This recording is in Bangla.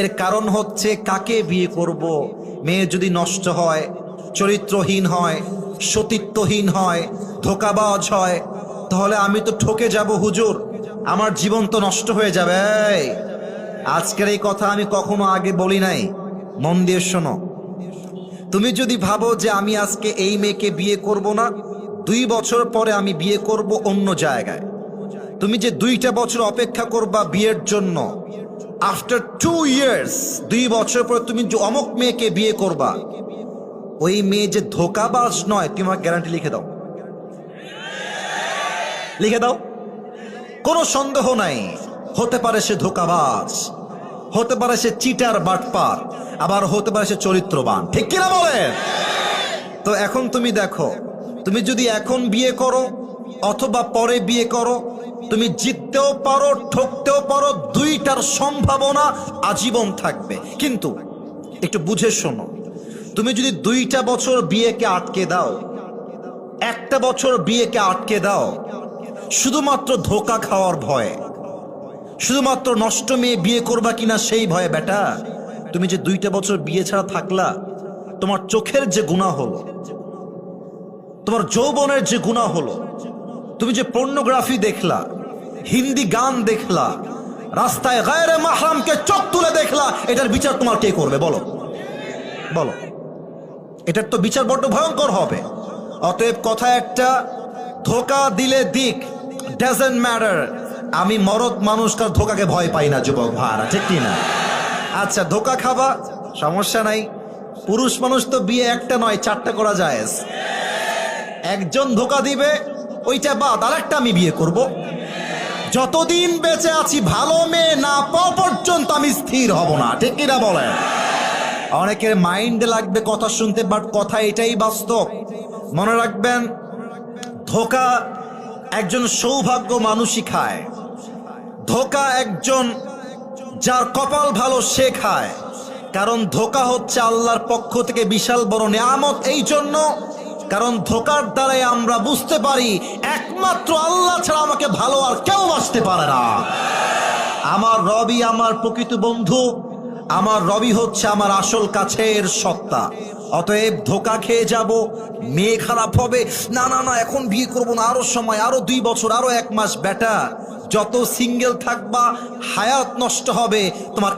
এর কারণ হচ্ছে কাকে বিয়ে করব। মেয়ে যদি নষ্ট হয়, চরিত্রহীন হয়, সতীত্বহীন হয়, ধোঁকাবাজ হয়, তাহলে আমি তো ঠকে যাব হুজুর, আমার জীবন তো নষ্ট হয়ে যাবে। এই, আজকের এই কথা আমি কখনো আগে বলি নাই, মন দিয়ে শোনো। তুমি যদি ভাবো যে আমি আজকে এই মেয়েকে বিয়ে করব না, 2 বছর পরে আমি বিয়ে করব অন্য জায়গায়, তুমি যে 2টা বছর অপেক্ষা করবা বিয়ের জন্য, আফটার 2 ইয়ার্স, 2 বছর পর তুমি যে অমুক মেয়েকে বিয়ে করবা, ওই মেয়ে যে ধোঁকাবাজ নয়, তুমি আমার গ্যারান্টি লিখে দাও, লিখে দাও, কোনো সন্দেহ নাই। হতে পারে সে ধোঁকাবাজ, হতে পারে সে চিটার বাটপার, আবার হতে পারে সে চরিত্রবান, ঠিক কিনা বলেন? তো এখন তুমি দেখো, তুমি যদি এখন বিয়ে করো অথবা পরে বিয়ে করো, তুমি জিততেও পারো, ঠকতেও পারো, 2টার সম্ভাবনা আজীবন থাকবে। কিন্তু একটু বুঝে শোনো, তুমি যদি 2টা বছর বিয়েকে আটকে দাও, 1টা বছর বিয়েকে আটকে দাও, শুধুমাত্র ধোঁকা খাওয়ার ভয়ে, শুধুমাত্র নষ্ট মেয়ে বিয়ে করবা কিনা সেই ভয়ে, বেটা তুমি যে 2টা বছর বিয়ে ছাড়া থাকলা, তোমার চোখের যে গুনাহ হলো, তোমার যৌবনের যে গুনাহ হলো, তুমি যে পর্নোগ্রাফি দেখলা, হিন্দি গান দেখলা, রাস্তায় গায়রে মাহরামকে চোখ তুলে দেখলা, এটার বিচার তোমার কে করবে বলো? বলো, এটার তো বিচার বড্ড ভয়ঙ্কর হবে। অতএব কথা একটা, ধোঁকা দিলে দিক, ডাজন্ট ম্যাটার। আমি মরদ মানুষটার ধোঁকাকে ভয় পাই না যুবক ভাইরা, ঠিক কি না? আচ্ছা, ধোঁকা খাবা, সমস্যা নাই, পুরুষ মানুষ তো বিয়ে 1টা নয় 4টা করা যায়। একজন ধোঁকা দিবে, ওইটা বাদ আরেকটা আমি বিয়ে করব। যতদিন বেঁচে আছি ভালো মেয়ে না পাওয়া পর্যন্ত আমি স্থির হব না, ঠিক কিনা বলেন? অনেকের মাইন্ডে লাগবে কথা শুনতে, বাট কথা এটাই বাস্তব। মনে রাখবেন, ধোঁকা একজন সৌভাগ্য মানুষই খায়, ধোঁকা একজন যার কপাল ভালো সে খায়। কারণ ধোঁকা হচ্ছে আল্লাহর পক্ষ থেকে বিশাল বড় নিয়ামত, এই জন্য কারণ ধোঁকার দ্বারাই আমরা বুঝতে পারি একমাত্র আল্লাহ ছাড়া আমাকে ভালো আর কেউ বাসতে পারে না। আমার রবি আমার প্রকৃত বন্ধু, আমার রবি হচ্ছে আমার আসল কাছের সত্তা। অতএব ধোঁকা খেয়ে যাব, মেয়ে খারাপ হবে, না না না এখন বিয়ে করব না, আরো সময়, আরো 2 বছর, আরো 1 মাস, বেটা যত সিঙ্গেল থাকবা হায়াত নষ্ট হবে তোমার।